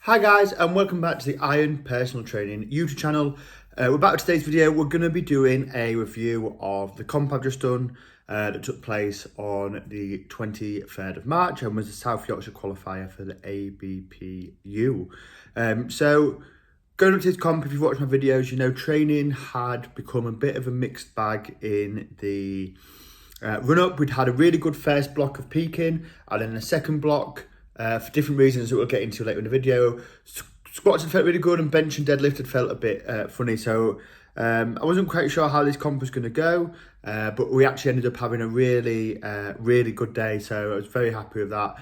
Hi guys, and welcome back to the Iron Personal Training YouTube channel. We're back with today's video. We're going to be doing a review of the comp I've just done that took place on the 23rd of March and was the South Yorkshire qualifier for the ABPU. So going up to this comp, if you've watched my videos, you know training had become a bit of a mixed bag in the run-up. We'd had a really good first block of peaking, and then the second block, for different reasons that we'll get into later in the video, squats had felt really good and bench and deadlift had felt a bit funny. So I wasn't quite sure how this comp was going to go, but we actually ended up having a really good day. So I was very happy with that.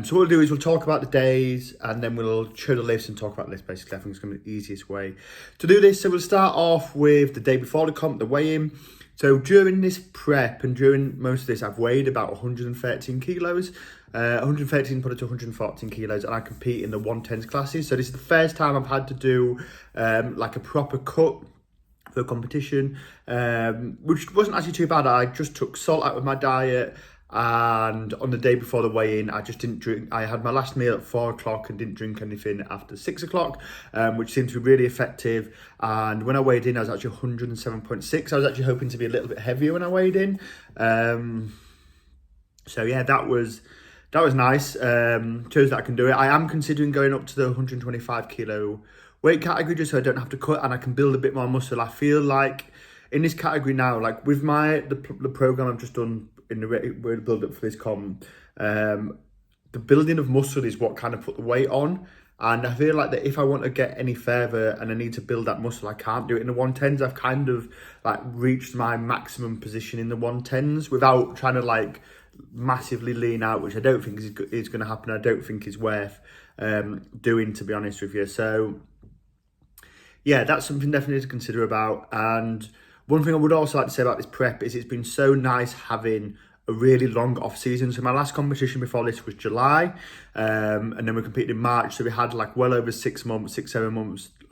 So what we'll do is we'll talk about the days and then we'll show the lifts and talk about lifts basically. I think it's going to be the easiest way to do this. So we'll start off with the day before the comp, the weigh-in. So during this prep and during most of this, I've weighed about 113 kilos, 113 put it to 114 kilos, and I compete in the 110s classes. So this is the first time I've had to do like a proper cut for a competition, which wasn't actually too bad. I just took salt out of my diet, and on the day before the weigh-in, I just didn't drink. I had my last meal at 4 o'clock and didn't drink anything after 6 o'clock, which seemed to be really effective. And when I weighed in, I was actually 107.6. I was actually hoping to be a little bit heavier when I weighed in. So yeah, that was nice. Shows that I can do it. I am considering going up to the 125 kilo weight category just so I don't have to cut and I can build a bit more muscle. I feel like in this category now, like with the program I've just done in the build up for this comp, the building of muscle is what kind of put the weight on. And I feel like that if I want to get any further and I need to build that muscle, I can't do it in the 110s. I've kind of like reached my maximum position in the 110s without trying to like massively lean out, which I don't think is going to happen. I don't think is worth doing, to be honest with you. So yeah, that's something definitely to consider about. And one thing I would also like to say about this prep is it's been so nice having a really long off season. So my last competition before this was July, and then we competed in March. So we had like well over 7 months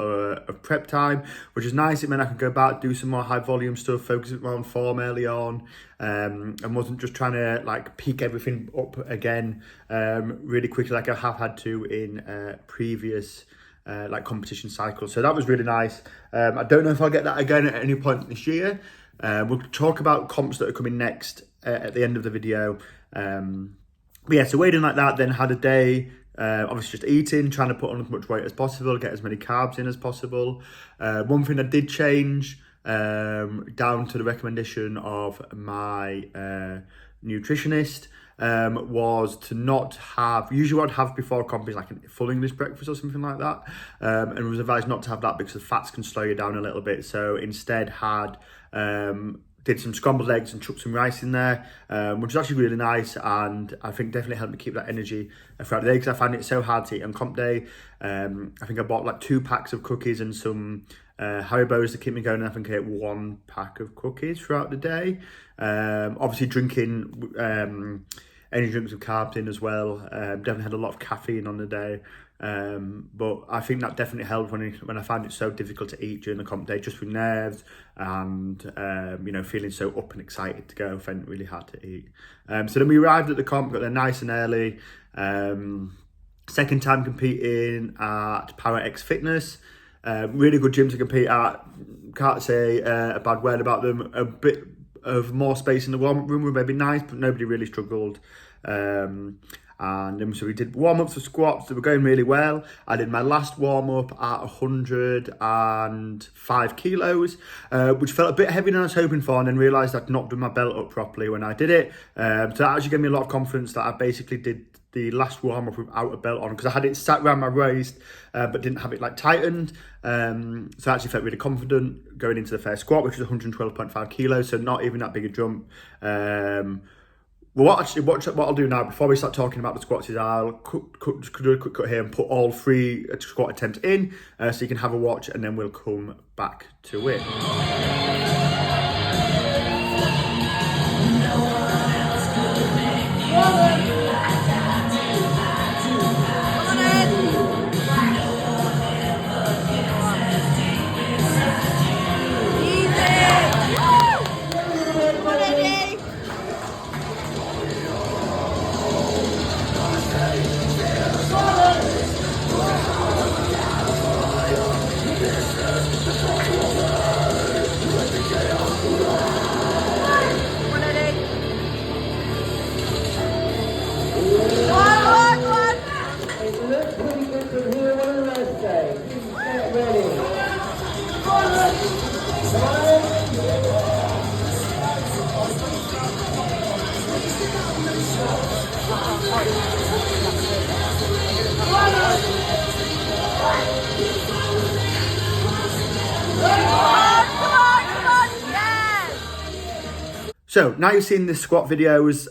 of prep time, which is nice. It meant I could go back, do some more high volume stuff, focus more on form early on, and wasn't just trying to like peak everything up again really quickly like I have had to in previous like competition cycles. So that was really nice. I don't know if I'll get that again at any point this year. We'll talk about comps that are coming next at the end of the video. But yeah, so weighed in like that, then had a day, obviously just eating, trying to put on as much weight as possible, get as many carbs in as possible. One thing I did change, down to the recommendation of my nutritionist, was to not have, usually what I'd have before comp is like a full English breakfast or something like that, and was advised not to have that because the fats can slow you down a little bit. So instead had did some scrambled eggs and chucked some rice in there, which is actually really nice, and I think definitely helped me keep that energy throughout the day because I find it so hard to eat on comp day. I think I bought like 2 packs of cookies and some Haribos to keep me going, and I think I ate 1 pack of cookies throughout the day. Obviously drinking energy drinks with carbs in as well. Definitely had a lot of caffeine on the day. But I think that definitely helped when I find it so difficult to eat during the comp day, just with nerves and you know, feeling so up and excited to go. I found it really hard to eat. So then we arrived at the comp, got there nice and early. Second time competing at Power X Fitness. Really good gym to compete at. Can't say a bad word about them. A bit of more space in the warm-up room would maybe nice, but nobody really struggled. And then so we did warm-ups for squats that were going really well. I did my last warm-up at 105 kilos, which felt a bit heavier than I was hoping for, and then realised I'd not done my belt up properly when I did it. So that actually gave me a lot of confidence that I basically did the last warm-up without a belt on, because I had it sat around my waist but didn't have it like tightened. So I actually felt really confident going into the first squat, which was 112.5 kilos, so not even that big a jump. Well, what I'll do now, before we start talking about the squats, is I'll do a quick cut here and put all 3 squat attempts in, so you can have a watch, and then we'll come back to it. let's really get from here. What do the rest say? Get ready. Come on, yes! So now you've seen the squat videos,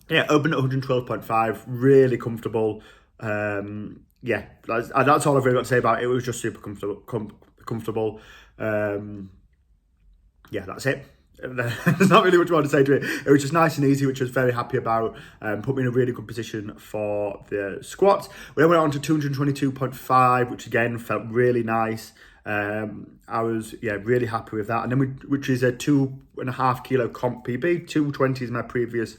yeah, open at 112.5, really comfortable. Yeah, that's all I've really got to say about it. It was just super comfortable. Yeah, that's it. There's not really much more to say to it. It was just nice and easy, which I was very happy about. Put me in a really good position for the squats. We then went on to 222.5, which again felt really nice. I was really happy with that. And then which is a 2.5 kilo comp PB. 220 is my previous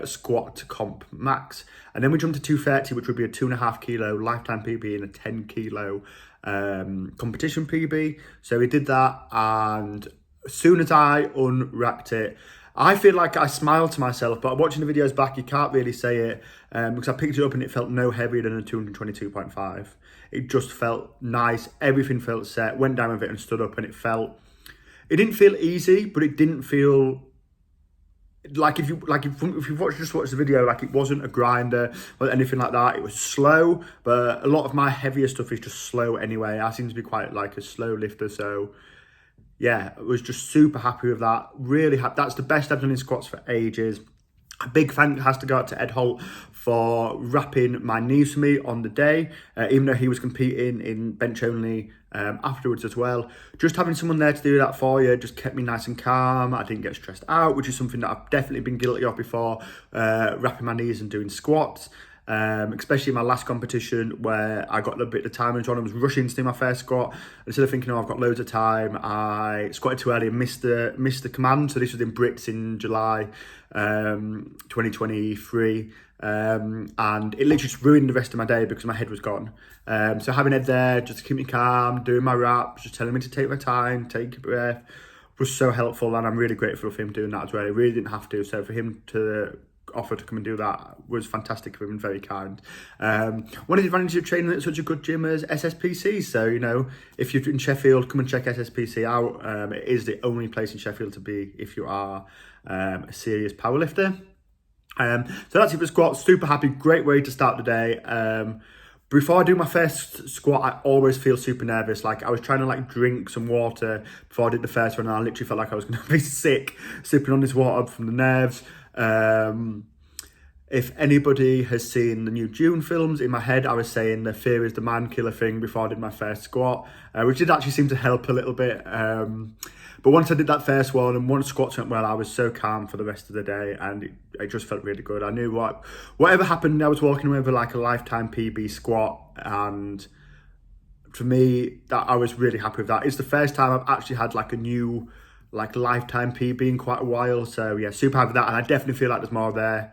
squat comp max. And then we jumped to 230, which would be a 2.5 kilo lifetime PB and a 10 kilo competition PB. So we did that, and as soon as I unwrapped it, I feel like I smiled to myself, but watching the videos back, you can't really say it, because I picked it up and it felt no heavier than a 222.5. It just felt nice. Everything felt set. Went down with it and stood up, and it didn't feel easy, but it didn't feel like if you just watch the video, like it wasn't a grinder or anything like that. It was slow, but a lot of my heavier stuff is just slow anyway. I seem to be quite like a slow lifter, so yeah, I was just super happy with that. Really happy. That's the best I've done in squats for ages. A big thank has to go out to Ed Holt for wrapping my knees for me on the day, even though he was competing in bench only afterwards as well. Just having someone there to do that for you just kept me nice and calm. I didn't get stressed out, which is something that I've definitely been guilty of before, wrapping my knees and doing squats. Especially in my last competition where I got a bit of time and I was rushing to do my first squat. Instead of thinking, oh, I've got loads of time, I squatted too early and missed the command. So this was in Brits in July 2023. And it literally just ruined the rest of my day because my head was gone. So having Ed there just to keep me calm, doing my wraps, just telling me to take my time, take a breath, was so helpful, and I'm really grateful for him doing that as well. I really didn't have to, so for him to offer to come and do that was fantastic of him and very kind. One of the advantages of training at such a good gym is SSPC. So, you know, if you're in Sheffield, come and check SSPC out. It is the only place in Sheffield to be if you are a serious powerlifter. So that's it for squats. Super happy, great way to start the day. Before I do my first squat, I always feel super nervous. Like I was trying to like drink some water before I did the first one, and I literally felt like I was going to be sick sipping on this water from the nerves. If anybody has seen the new June films, in my head I was saying the fear is the man killer thing before I did my first squat, which did actually seem to help a little bit. But once I did that first one and once squats went well, I was so calm for the rest of the day, and it just felt really good. I knew whatever happened, I was walking away with like a lifetime PB squat, and for me, that I was really happy with that. It's the first time I've actually had like a new lifetime PB in quite a while, so yeah, super happy with that, and I definitely feel like there's more there.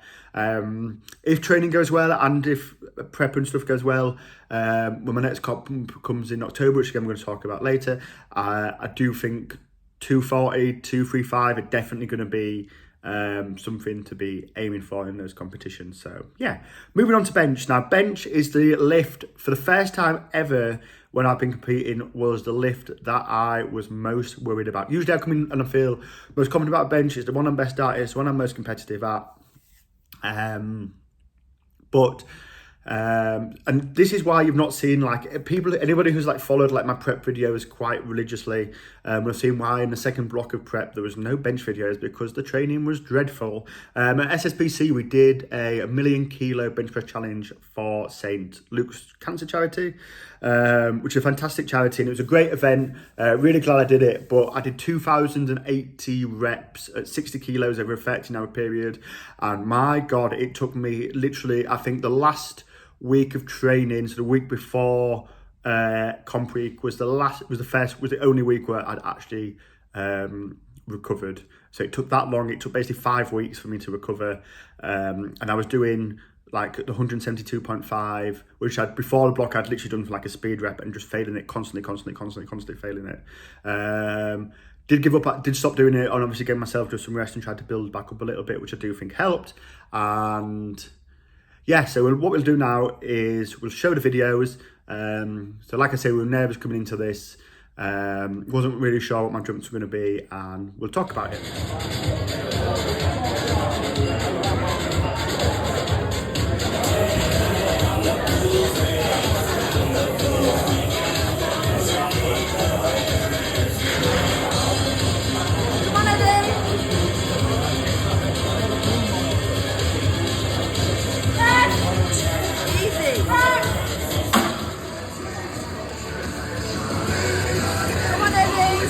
If training goes well and if prep and stuff goes well, when my next comp comes in October, which again I'm going to talk about later, I do think 240, 235 are definitely going to be something to be aiming for in those competitions. So yeah, moving on to bench. Now bench is the lift, for the first time ever when I've been competing, was the lift that I was most worried about. Usually I come in and I feel most confident about bench. It's the one I'm best at, it's the one I'm most competitive at. And this is why you've not seen like people, anybody who's like followed like my prep videos quite religiously, will have seen why in the second block of prep there was no bench videos, because the training was dreadful. At SSPC we did a 1,000,000 kilo bench press challenge for St. Luke's Cancer Charity, which is a fantastic charity, and it was a great event. Really glad I did it, but I did 2,080 reps at 60 kilos over a 13-hour period, and my God, it took me literally, I think the last week of training, so the week before comp week was the only week where I'd actually recovered. So it took that long. It took basically 5 weeks for me to recover, and I was doing like the 172.5, which before the block I'd literally done for like a speed rep and just failing it constantly failing it. Did give up, did stop doing it, and obviously gave myself just some rest and tried to build back up a little bit, which I do think helped. And yeah, so what we'll do now is we'll show the videos. So like I say, we were nervous coming into this. Wasn't really sure what my jumps were going to be, and we'll talk about it. Come on, Eddie. Easy. Come on, Eddie.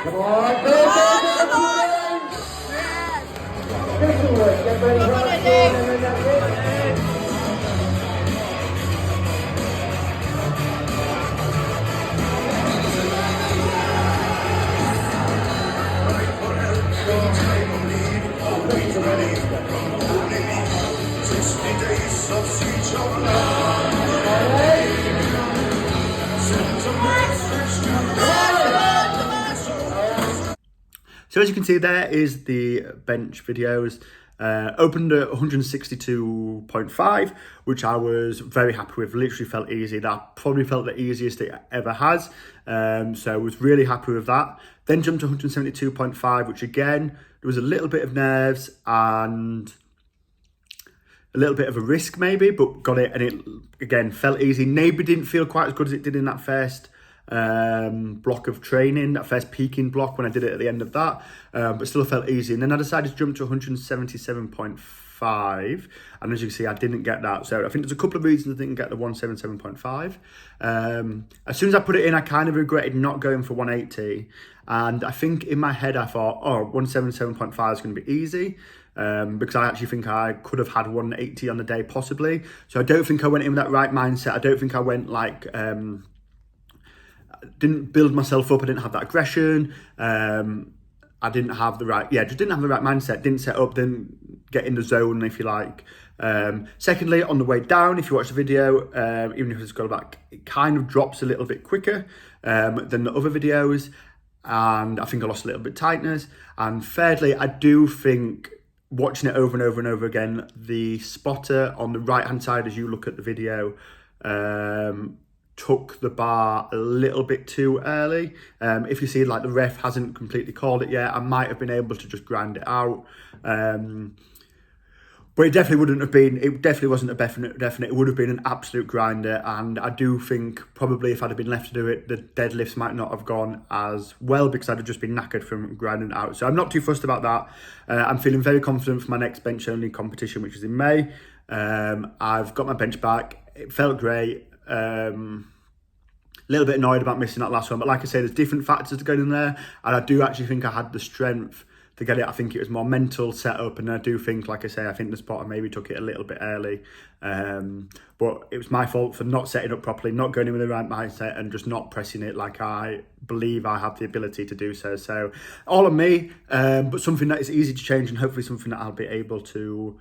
Come on, go, Come go, on. go, Yes. Good work, get ready, Come on, right, Eddie. and then that's it. So as you can see, there is the bench videos. Opened at 162.5, which I was very happy with. Literally felt easy. That probably felt the easiest it ever has. So I was really happy with that. Then jumped to 172.5, which again, there was a little bit of nerves and a little bit of a risk maybe, but got it, and it again felt easy. Maybe didn't feel quite as good as it did in that first block of training, that first peaking block when I did it at the end of that, but still felt easy. And then I decided to jump to 177.5, and as you can see, I didn't get that. So I think there's a couple of reasons I didn't get the 177.5. As soon as I put it in, I kind of regretted not going for 180, and I think in my head I thought, oh, 177.5 is going to be easy. Because I actually think I could have had 180 on the day possibly. So I don't think I went in with that right mindset. I don't think I went like, didn't build myself up. I didn't have that aggression. I didn't have the right, just didn't have the right mindset. Didn't set up, didn't get in the zone, if you like. Secondly, on the way down, if you watch the video, even if it's got back, it kind of drops a little bit quicker than the other videos. And I think I lost a little bit of tightness. And thirdly, I do think, watching it over and over and over again, the spotter on the right hand side as you look at the video took the bar a little bit too early. If you see like the ref hasn't completely called it yet, I might have been able to just grind it out. But it definitely wouldn't have been, it definitely wasn't a definite, it would have been an absolute grinder. And I do think probably if I'd have been left to do it, the deadlifts might not have gone as well because I'd have just been knackered from grinding it out. So I'm not too fussed about that. I'm feeling very confident for my next bench only competition, which is in May. I've got my bench back. It felt great. A little bit annoyed about missing that last one. But like I say, there's different factors to go in there. And I do actually think I had the strength to get it. I think it was more mental setup, and I do think, like I say, I think the spotter maybe took it a little bit early, but it was my fault for not setting up properly, not going in with the right mindset, and just not pressing it like I believe I have the ability to do so. So all on me, but something that is easy to change, and hopefully something that I'll be able to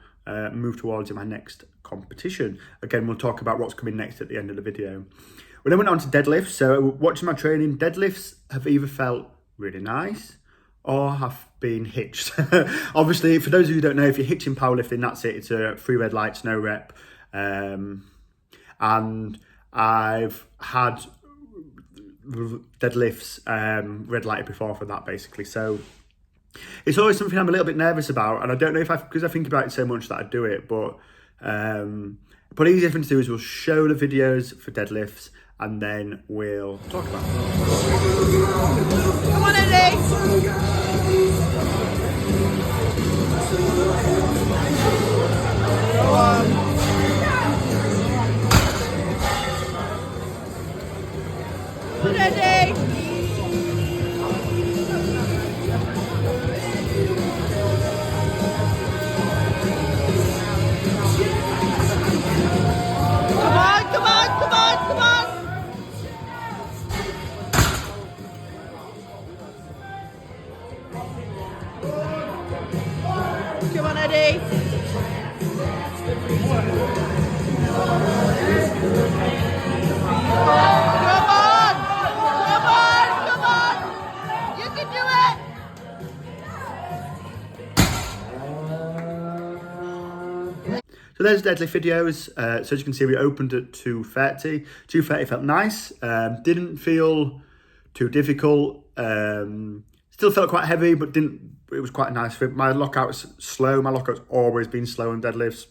move towards in my next competition. Again, we'll talk about what's coming next at the end of the video. We then went on to deadlifts. So watching my training, deadlifts have either felt really nice or have been hitched. Obviously, for those of you who don't know, if you're hitching powerlifting, that's it. It's a 3 red lights, no rep. And I've had deadlifts red lighted before for that, basically. So it's always something I'm a little bit nervous about, and I don't know if because I think about it so much that I do it, but easy difference to do is we'll show the videos for deadlifts, and then we'll talk about it. Come on, Eddie. Come on, Eddie. Come on, come on, come on, come on. Come on, Eddie. So there's deadlift videos. So as you can see, we opened at 230. 230 felt nice. Didn't feel too difficult. Still felt quite heavy, but didn't. It was quite a nice fit. My lockout's slow. My lockout's always been slow on deadlifts.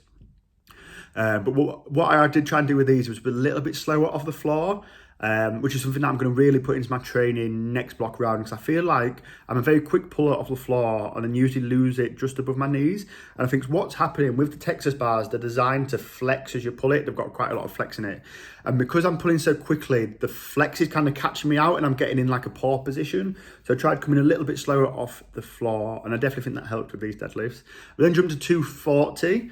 But what I did try and do with these was a little bit slower off the floor, which is something that I'm going to really put into my training next block round, because I feel like I'm a very quick puller off the floor and then usually lose it just above my knees. And I think what's happening with the Texas bars, they're designed to flex as you pull it. They've got quite a lot of flex in it. And because I'm pulling so quickly, the flex is kind of catching me out and I'm getting in like a poor position. So I tried coming a little bit slower off the floor, and I definitely think that helped with these deadlifts. We then jumped to 240,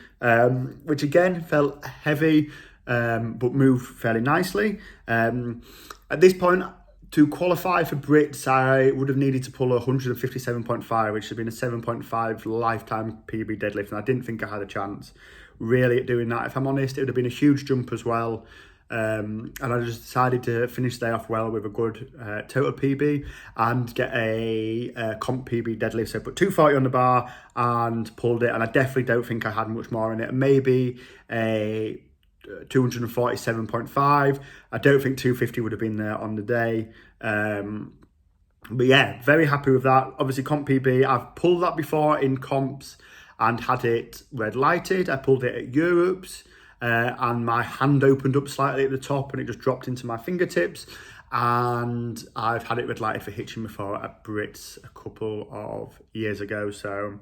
which again felt heavy, but moved fairly nicely. At this point, to qualify for Brits, I would have needed to pull 157.5, which has been a 7.5 lifetime PB deadlift, and I didn't think I had a chance really at doing that. If I'm honest, it would have been a huge jump as well. And I just decided to finish the day off well with a good total PB and get a comp PB deadlift. So I put 240 on the bar and pulled it, and I definitely don't think I had much more in it. Maybe a 247.5. I don't think 250 would have been there on the day. But yeah, very happy with that. Obviously comp PB, I've pulled that before in comps and had it red lighted. I pulled it at Europe's and my hand opened up slightly at the top and it just dropped into my fingertips. And I've had it red lighted for hitching before at Brits a couple of years ago. So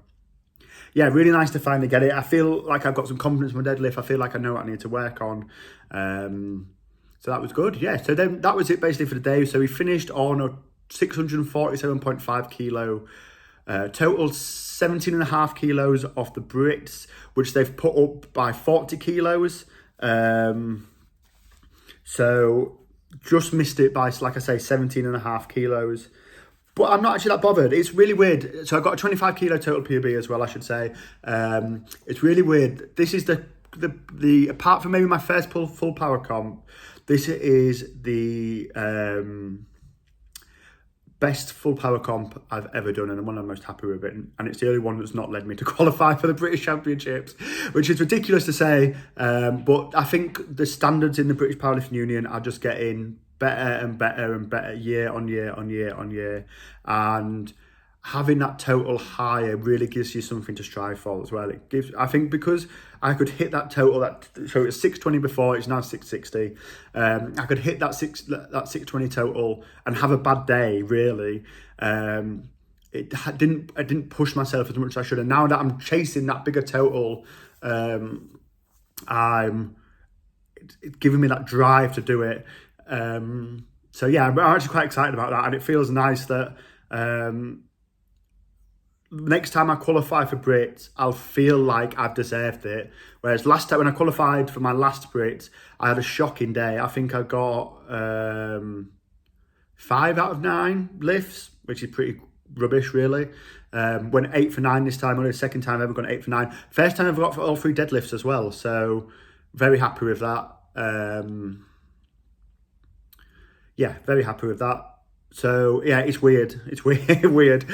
yeah, really nice to finally get it. I feel like I've got some confidence in my deadlift. I feel like I know what I need to work on. So that was good. Yeah, so then that was it basically for the day. So we finished on a 647.5 kilo total, 17.5 kilos off the Brits, which they've put up by 40 kilos. So just missed it by, like I say, 17.5 kilos. But I'm not actually that bothered. It's really weird. So I got a 25 kilo total PB as well, I should say. It's really weird. This is the apart from maybe my first full power comp, this is the best full power comp I've ever done, and I'm one I'm most happy with it. And it's the only one that's not led me to qualify for the British Championships, which is ridiculous to say. But I think the standards in the British Powerlifting Union are just getting better and better and better year on year on year on year. And having that total higher really gives you something to strive for as well. It gives, I think, because I could hit that total, so it was 620 before, it's now 660. I could hit that 620 total and have a bad day, really. I didn't push myself as much as I should. And now that I'm chasing that bigger total, it's giving me that drive to do it. So yeah, I'm actually quite excited about that, and it feels nice that next time I qualify for Brits, I'll feel like I've deserved it. Whereas last time when I qualified for my last Brits, I had a shocking day. I think I got 5 out of 9 lifts, which is pretty rubbish, really. Went 8 for 9 this time. Only the second time I've ever gone 8 for 9. First time I've got for all 3 deadlifts as well. So very happy with that. Yeah, very happy with that. So yeah, it's weird. It's weird.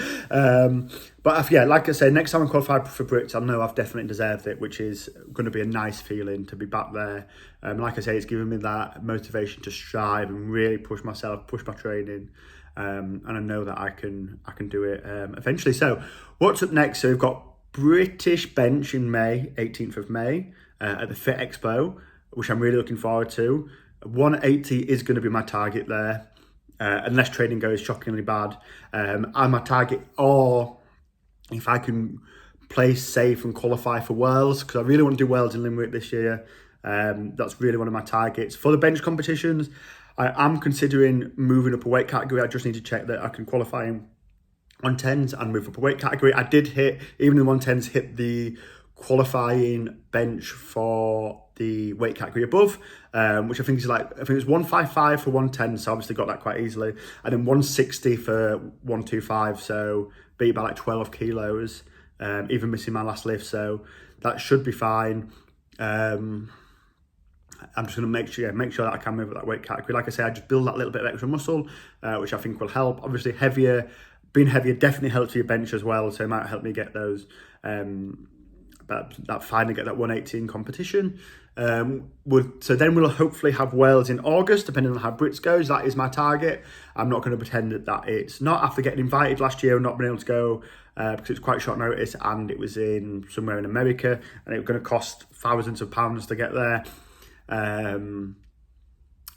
But yeah, like I say, next time I'm qualified for Brits, I'll know I've definitely deserved it, which is going to be a nice feeling to be back there. Like I say, it's given me that motivation to strive and really push myself, push my training. And I know that I can do it eventually. So what's up next? So we've got British Bench in May, 18th of May, at the Fit Expo, which I'm really looking forward to. 180 is going to be my target there. Unless training goes shockingly bad. And my target, or if I can play safe and qualify for Worlds, because I really want to do Worlds in Limerick this year. That's really one of my targets. For the bench competitions, I am considering moving up a weight category. I just need to check that I can qualify in 110s and move up a weight category. I did hit, even the 110s, hit the qualifying bench for the weight category above, which I think is like, I think it's 155 for 110, so obviously got that quite easily, and then 160 for 125, so beat by like 12 kilos, even missing my last lift, so that should be fine. I'm just going to make sure that I can move at that weight category. Like I say, I just build that little bit of extra muscle, which I think will help. Obviously being heavier definitely helps your bench as well, so it might help me get those that finally get that 180 in competition. So then we'll hopefully have Wales in August, depending on how Brits goes. That is my target. I'm not going to pretend that it's not, after getting invited last year and not being able to go because it's quite short notice, and it was in somewhere in America, and it was going to cost thousands of pounds to get there.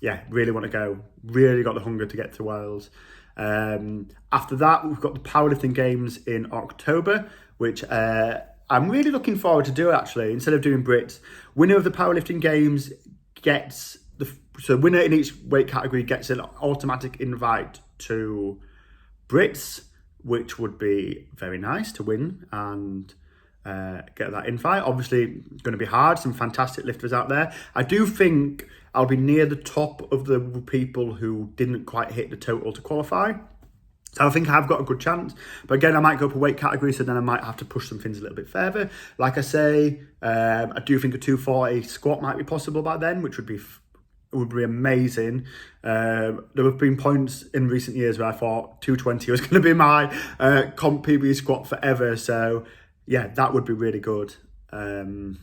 Yeah, really want to go. Really got the hunger to get to Wales. After that, we've got the powerlifting games in October, which I'm really looking forward to do, actually. Instead of doing Brits, winner of the powerlifting games gets so winner in each weight category gets an automatic invite to Brits, which would be very nice to win and get that invite. Obviously, going to be hard. Some fantastic lifters out there. I do think I'll be near the top of the people who didn't quite hit the total to qualify. So I think I've got a good chance. But again, I might go up a weight category, so then I might have to push some things a little bit further. Like I say, I do think a 240 squat might be possible by then, which would be amazing. There have been points in recent years where I thought 220 was going to be my comp PB squat forever. So yeah, that would be really good. But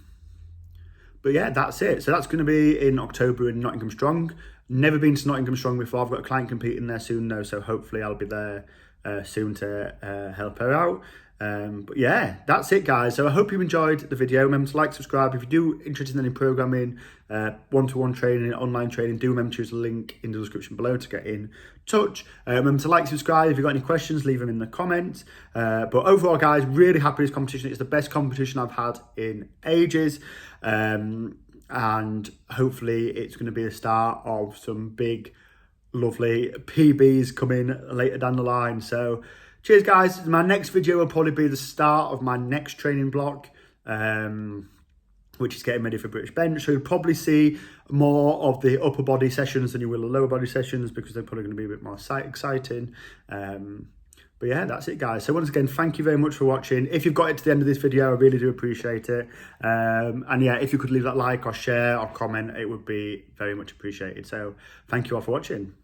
yeah, that's it. So that's going to be in October in Nottingham Strong. Never been to Nottingham Strong before. I've got a client competing there soon though, so hopefully I'll be there soon to help her out. But yeah, that's it, guys. So I hope you enjoyed the video. Remember to like, subscribe. If you do interested in any programming, one-to-one training, online training, do remember to use the link in the description below to get in touch. Remember to like, subscribe. If you've got any questions, leave them in the comments. But overall, guys, really happy with this competition. It's the best competition I've had in ages. And hopefully it's going to be the start of some big, lovely PBs coming later down the line. So cheers, guys. My next video will probably be the start of my next training block, which is getting ready for British Bench. So you'll probably see more of the upper body sessions than you will the lower body sessions, because they're probably going to be a bit more exciting. But yeah, that's it, guys. So once again, thank you very much for watching. If you've got it to the end of this video, I really do appreciate it. And yeah, if you could leave that like or share or comment, it would be very much appreciated. So thank you all for watching.